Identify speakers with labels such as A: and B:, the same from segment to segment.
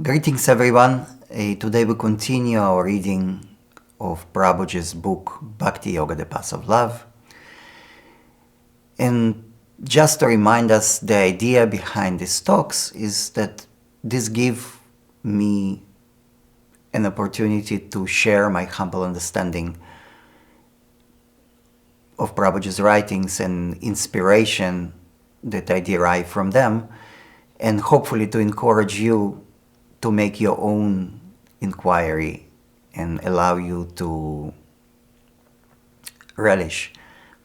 A: Greetings everyone. Today we continue our reading of Prabhuji's book Bhakti Yoga, the Path of Love. And just to remind us, the idea behind these talks is that this gives me an opportunity to share my humble understanding of Prabhuji's writings and inspiration that I derive from them, and hopefully to encourage you to make your own inquiry and allow you to relish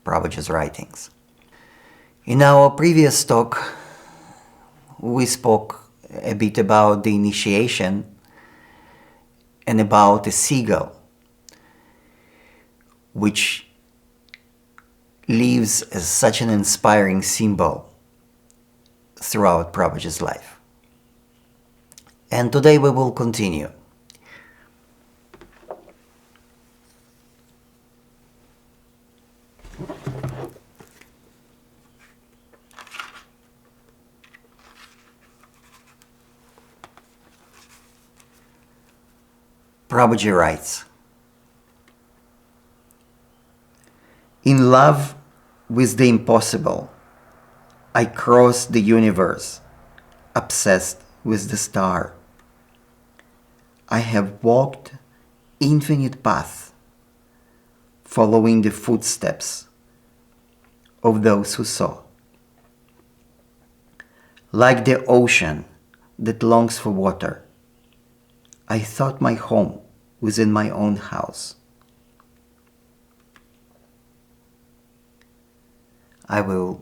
A: Prabhuji's writings. In our previous talk, we spoke a bit about the initiation and about the seagull, which lives as such an inspiring symbol throughout Prabhuji's life. And today we will continue. Prabhuji writes, "In love with the impossible, I cross the universe, obsessed with the star. I have walked infinite paths, following the footsteps of those who saw. Like the ocean that longs for water, I thought my home was in my own house." I will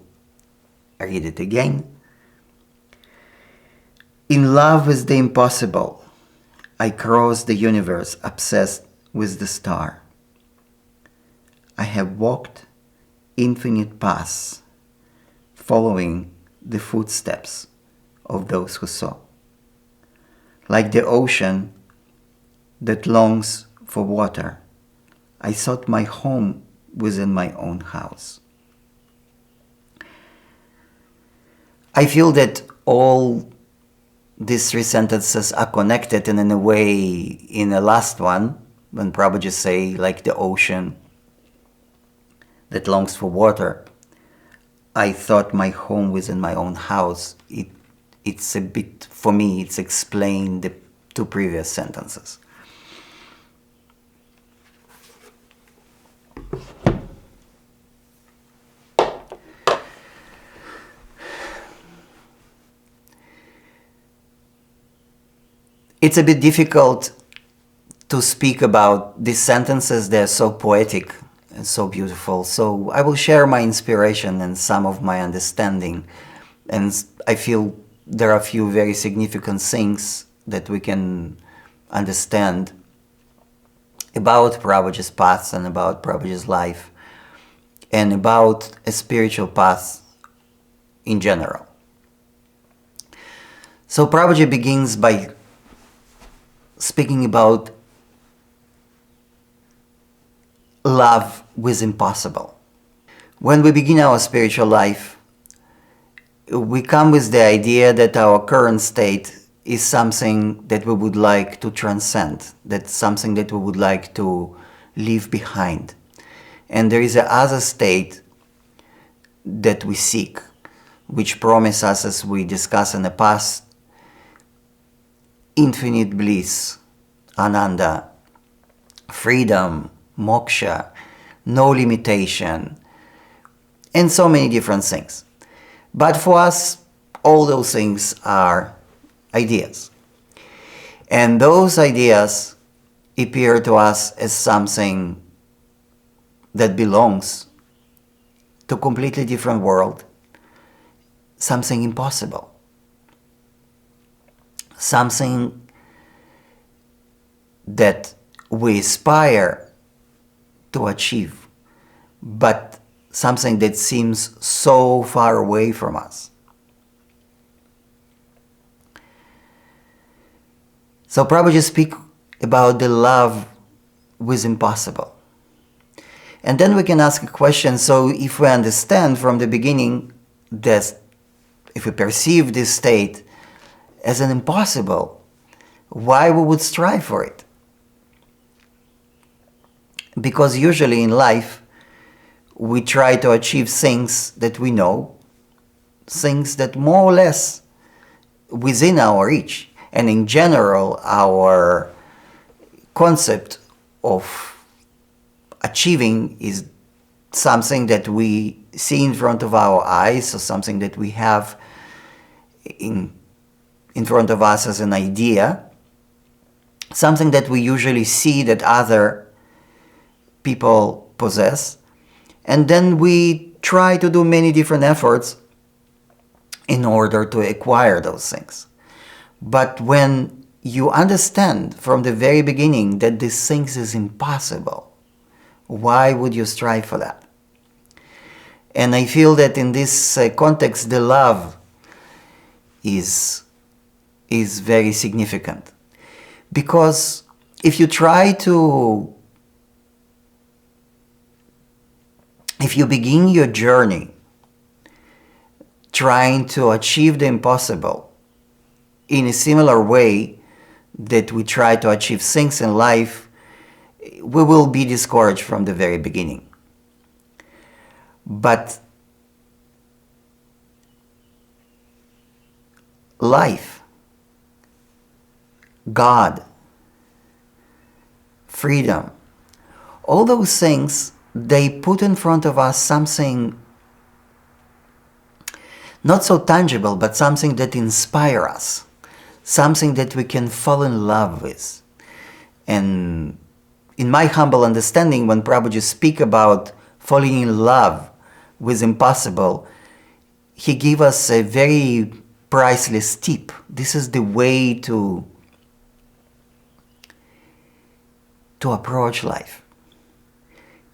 A: read it again. "In love with the impossible, I cross the universe, obsessed with the star. I have walked infinite paths, following the footsteps of those who saw. Like the ocean that longs for water, I thought my home was in my own house." I feel that all these three sentences are connected, and in a way, in the last one, when Prabhuji say, like the ocean that longs for water, I thought my home was in my own house. It's a bit, for me, it's explained the two previous sentences. It's a bit difficult to speak about these sentences. They're so poetic and so beautiful. So I will share my inspiration and some of my understanding. And I feel there are a few very significant things that we can understand about Prabhuji's path and about Prabhuji's life and about a spiritual path in general. So Prabhuji begins by speaking about love with impossible. When we begin our spiritual life, we come with the idea that our current state is something that we would like to transcend, that's something that we would like to leave behind. And there is a other state that we seek, which promises us, as we discussed in the past, infinite bliss, ananda, freedom, moksha, no limitation, and so many different things. But for us, all those things are ideas. And those ideas appear to us as something that belongs to a completely different world, something impossible. Something that we aspire to achieve, but something that seems so far away from us. So Prabhuji speaks about the love with impossible. And then we can ask a question, so if we understand from the beginning that if we perceive this state as an impossible, why we would strive for it. Because usually in life, we try to achieve things that we know, things that more or less within our reach. And in general, our concept of achieving is something that we see in front of our eyes, or something that we have in front of us as an idea, something that we usually see that other people possess, and then we try to do many different efforts in order to acquire those things. But when you understand from the very beginning that these things is impossible, why would you strive for that? And I feel that in this context, the love is very significant. Because if you begin your journey trying to achieve the impossible in a similar way that we try to achieve things in life, we will be discouraged from the very beginning. But life, God, freedom, all those things, they put in front of us something not so tangible, but something that inspires us, something that we can fall in love with. And in my humble understanding, when Prabhuji speak about falling in love with impossible, he gave us a very priceless tip. This is the way to approach life.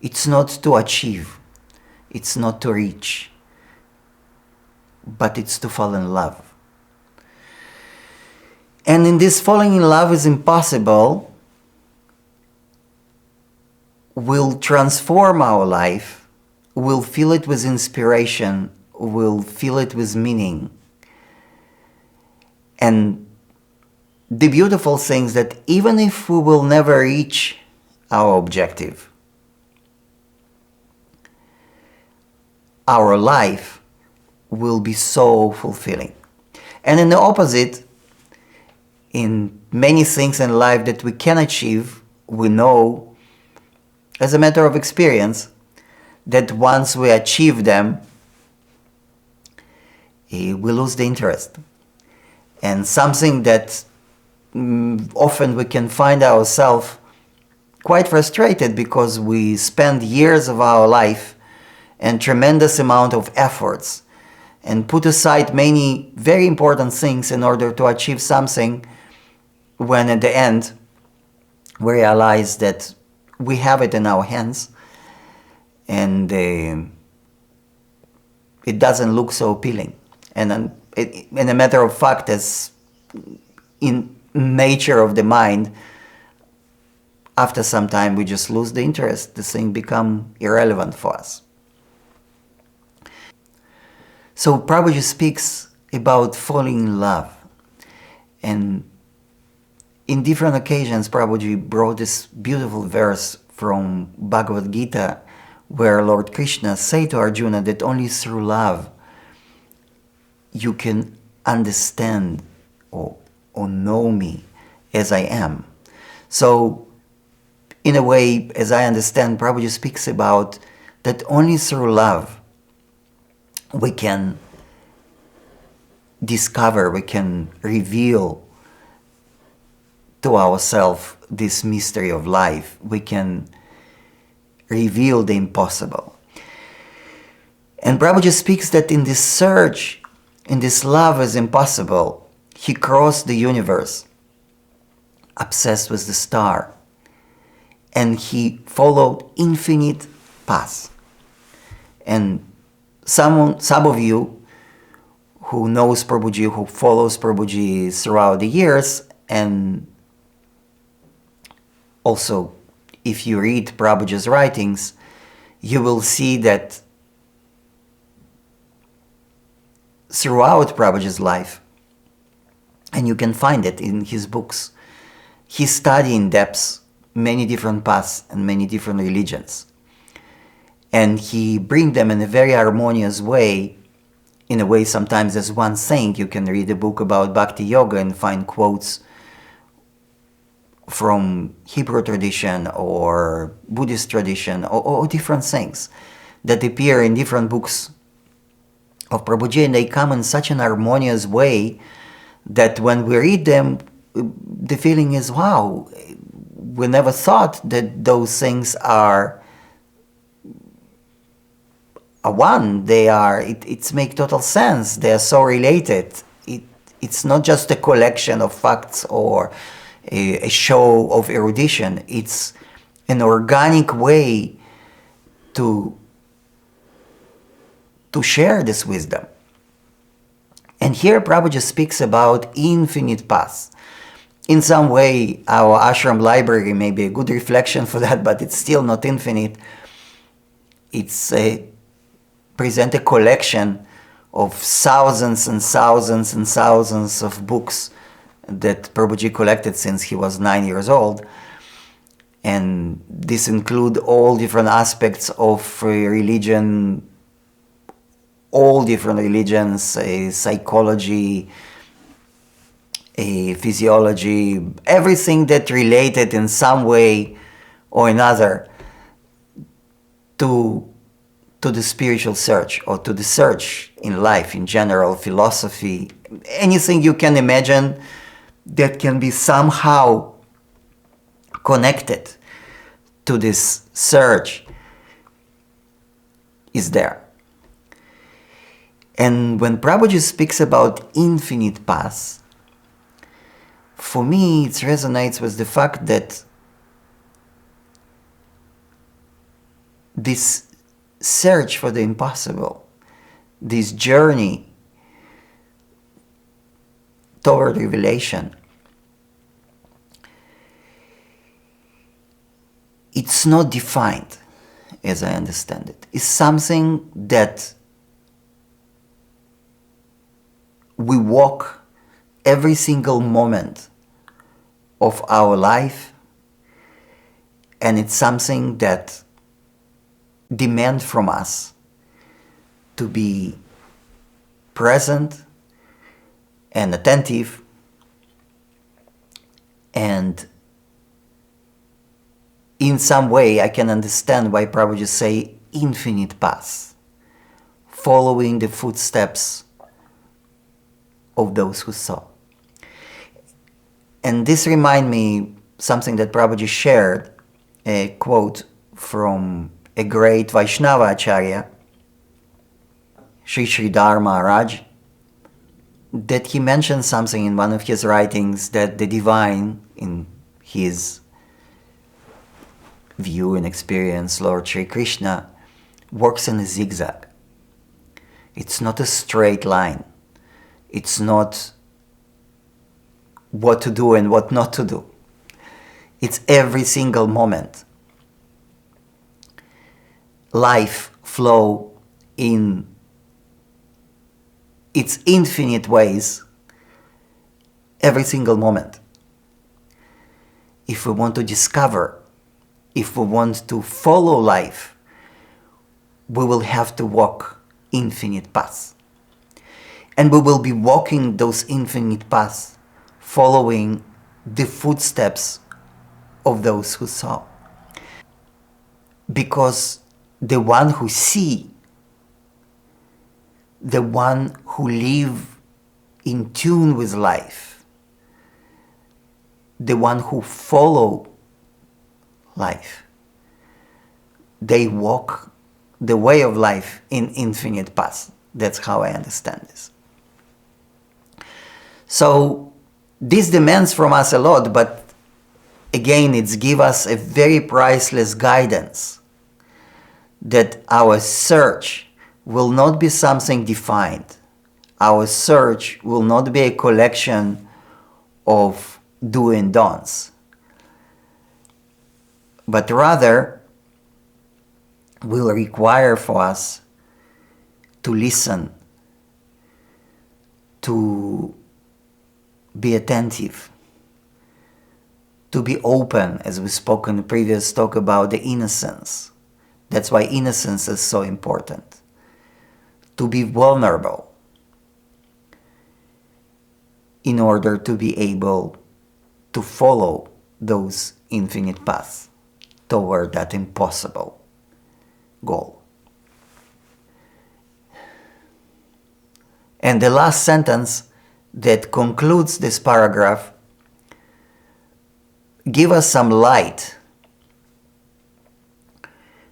A: It's not to achieve, it's not to reach, but it's to fall in love. And in this falling in love is impossible, we'll transform our life, we'll fill it with inspiration, we'll fill it with meaning. And the beautiful thing is that even if we will never reach our objective, our life will be so fulfilling. And in the opposite, in many things in life that we can achieve, we know as a matter of experience that once we achieve them, we lose the interest. And something that often we can find ourselves quite frustrated because we spend years of our life and tremendous amount of efforts and put aside many very important things in order to achieve something, when at the end we realize that we have it in our hands and it doesn't look so appealing. And in a matter of fact, as in nature of the mind, after some time we just lose the interest. The thing become irrelevant for us. So Prabhuji speaks about falling in love. And in different occasions, Prabhuji brought this beautiful verse from Bhagavad Gita, where Lord Krishna said to Arjuna that only through love you can understand or know me as I am. So, in a way, as I understand, Prabhuji speaks about that only through love we can discover, we can reveal to ourselves this mystery of life. We can reveal the impossible. And Prabhuji speaks that in this search, in this love is impossible, he crossed the universe, obsessed with the star, and he followed infinite paths. And some of you who knows Prabhuji, who follows Prabhuji throughout the years, and also if you read Prabhuji's writings, you will see that throughout Prabhuji's life, and you can find it in his books, he studied in depth many different paths and many different religions. And he brings them in a very harmonious way. In a way, sometimes as one thing, you can read a book about Bhakti Yoga and find quotes from Hebrew tradition or Buddhist tradition or different things that appear in different books of Prabhuji, and they come in such an harmonious way that when we read them, the feeling is, wow, we never thought that those things are one. They are, it's make total sense. They are so related. It's not just a collection of facts or a show of erudition. It's an organic way to share this wisdom. And here Prabhuji speaks about infinite paths. In some way, our ashram library may be a good reflection for that, but it's still not infinite. It's present a collection of thousands and thousands and thousands of books that Prabhuji collected since he was 9 years old. And this include all different aspects of religion, all different religions, psychology, physiology, everything that related in some way or another to the spiritual search or to the search in life in general, philosophy, anything you can imagine that can be somehow connected to this search is there. And when Prabhuji speaks about infinite paths, for me it resonates with the fact that this search for the impossible, this journey toward revelation, it's not defined, as I understand it. It's something that we walk every single moment of our life, and it's something that demands from us to be present and attentive, and in some way I can understand why Prabhuji say infinite paths, following the footsteps of those who saw. And this reminds me something that Prabhuji shared, a quote from a great Vaishnava Acharya, Sri Sridhar Maharaj, that he mentioned something in one of his writings that the divine, in his view and experience, Lord Sri Krishna, works in a zigzag. It's not a straight line. It's not what to do and what not to do. It's every single moment. Life flow in its infinite ways every single moment. If we want to discover, if we want to follow life, we will have to walk infinite paths. And we will be walking those infinite paths, following the footsteps of those who saw. Because the one who see, the one who live in tune with life, the one who follow life, they walk the way of life in infinite paths. That's how I understand this. So this demands from us a lot, but again, it's give us a very priceless guidance that our search will not be something defined. Our search will not be a collection of do and don'ts, but rather will require for us to listen, to be attentive, to be open, as we spoke in the previous talk about the innocence. That's why innocence is so important. To be vulnerable in order to be able to follow those infinite paths toward that impossible goal. And the last sentence that concludes this paragraph give us some light,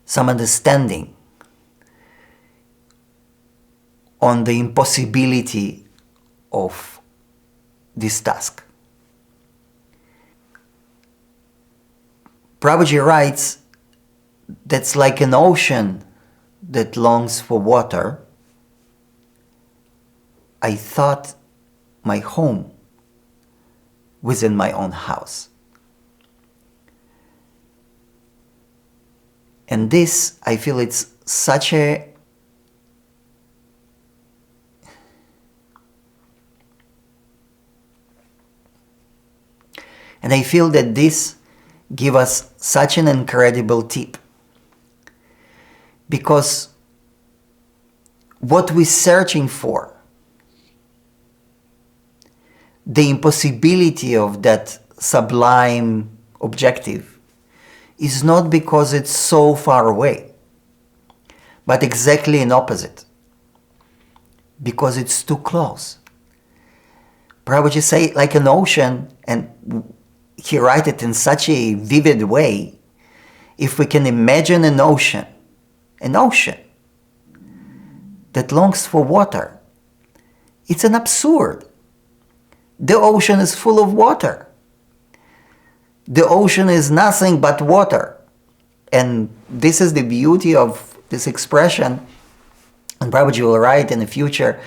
A: some understanding on the impossibility of this task. Prabhuji writes, that's like an ocean that longs for water. I thought my home within my own house. And this, I feel it's such a and I feel that this gives us such an incredible tip. Because what we're searching for, the impossibility of that sublime objective, is not because it's so far away, but exactly an opposite, because it's too close. Prabhuji say like an ocean, and he write it in such a vivid way. If we can imagine an ocean that longs for water, it's an absurd. The ocean is full of water. The ocean is nothing but water. And this is the beauty of this expression. And Prabhuji will write in the future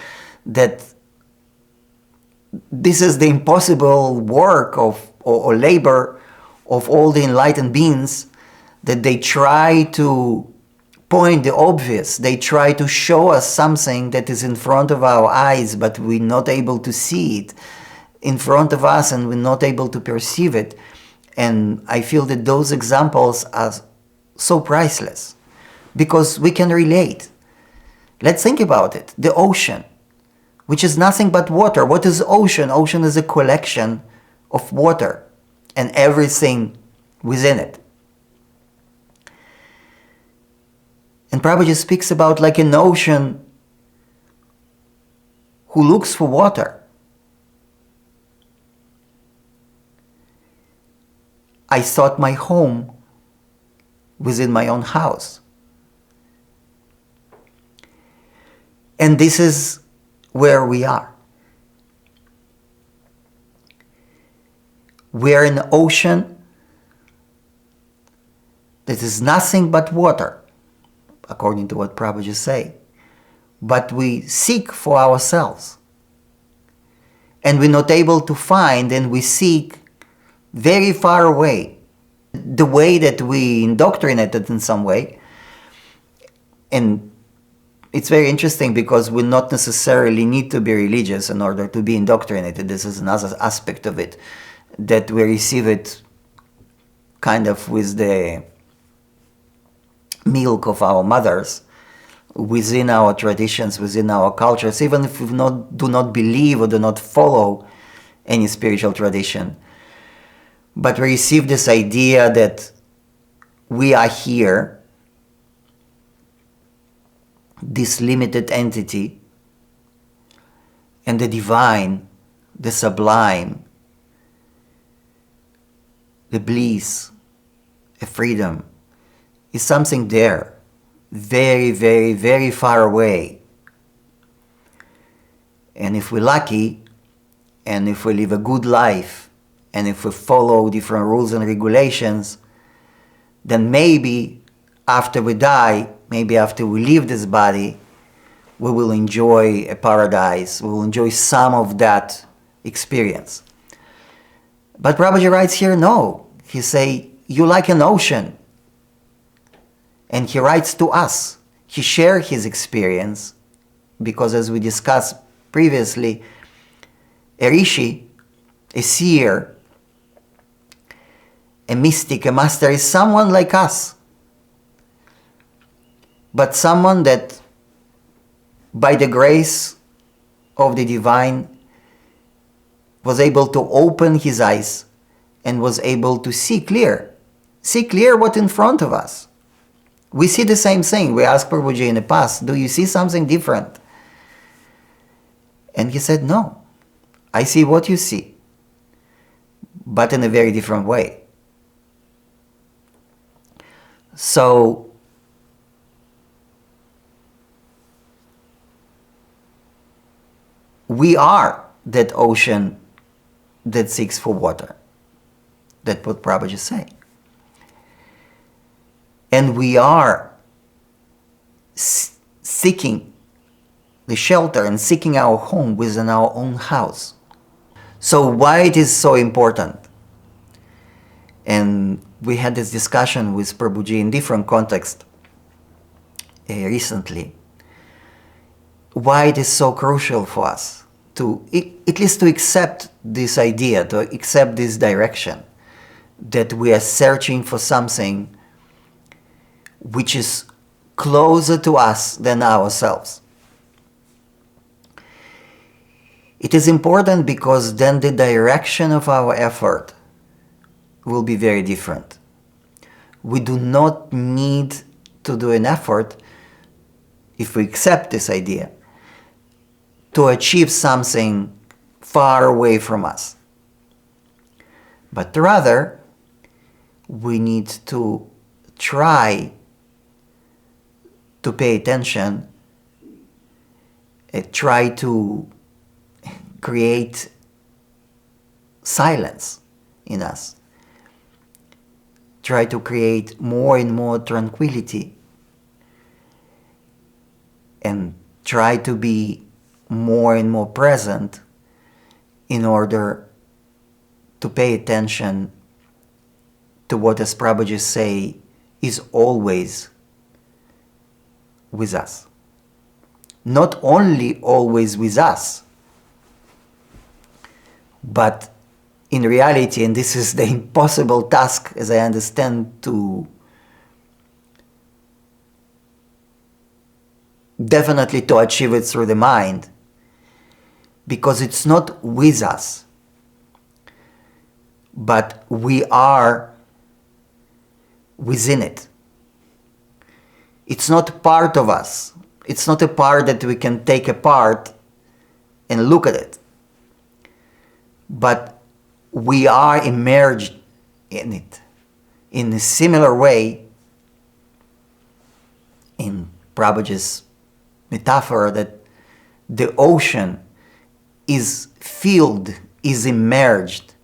A: that this is the impossible work of or labor of all the enlightened beings, that they try to point the obvious. They try to show us something that is in front of our eyes, but we're not able to see it in front of us, and we're not able to perceive it. And I feel that those examples are so priceless, because we can relate. Let's think about it. The ocean, which is nothing but water. What is ocean? Ocean is a collection of water and everything within it. And Prabhuji speaks about like an ocean who looks for water. I thought my home within my own house. And this is where we are. We are in an ocean that is nothing but water, according to what Prabhuji say. But we seek for ourselves. And we're not able to find, and we seek very far away. The way that we indoctrinated in some way. And it's very interesting, because we not necessarily need to be religious in order to be indoctrinated. This is another aspect of it, that we receive it kind of with the milk of our mothers, within our traditions, within our cultures, even if we do not believe or do not follow any spiritual tradition. But we receive this idea that we are here, this limited entity, and the divine, the sublime, the bliss, the freedom, is something there, very, very, very far away. And if we're lucky, and if we live a good life, and if we follow different rules and regulations, then maybe after we die, maybe after we leave this body, we will enjoy a paradise, we will enjoy some of that experience. But Prabhuji writes here, no. He say, you like an ocean. And he writes to us. He shares his experience, because as we discussed previously, a rishi, a seer, a mystic, a master is someone like us, but someone that by the grace of the divine was able to open his eyes and was able to see clear what in front of us. We see the same thing. We asked Prabhuji in the past, do you see something different? And he said, no, I see what you see, but in a very different way. So, we are that ocean that seeks for water. That's what Prabhuji is saying. And we are seeking the shelter and seeking our home within our own house. So why it is so important? And we had this discussion with Prabhuji in different contexts recently. Why it is so crucial for us to, at least to accept this idea, to accept this direction, that we are searching for something which is closer to us than ourselves. It is important because then the direction of our effort will be very different. We do not need to do an effort, if we accept this idea, to achieve something far away from us. But rather, we need to try to pay attention, try to create silence in us, try to create more and more tranquility, and try to be more and more present in order to pay attention to what, as Prabhuji say, is always with us. Not only always with us, but in reality, and this is the impossible task, as I understand, definitely to achieve it through the mind, because it's not with us, but we are within it. It's not part of us. It's not a part that we can take apart and look at it. But we are immersed in it. In a similar way, in Prabhuji's metaphor, that the ocean is filled, is immersed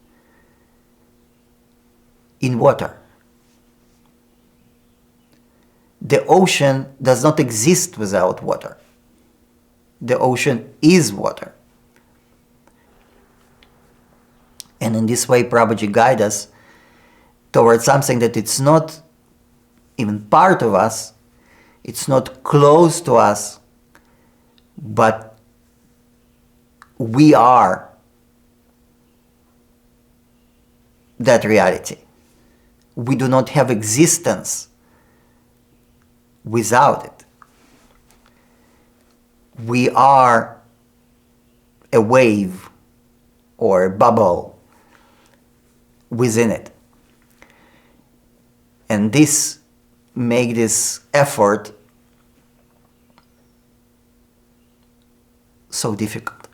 A: in water. The ocean does not exist without water. The ocean is water. And in this way, Prabhuji guides us towards something that it's not even part of us, it's not close to us, but we are that reality. We do not have existence without it. We are a wave or a bubble within it. And this makes this effort so difficult.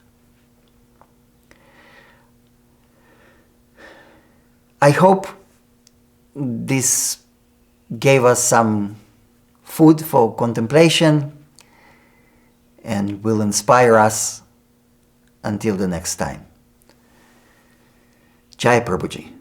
A: I hope this gave us some food for contemplation and will inspire us until the next time. Jai Prabhuji.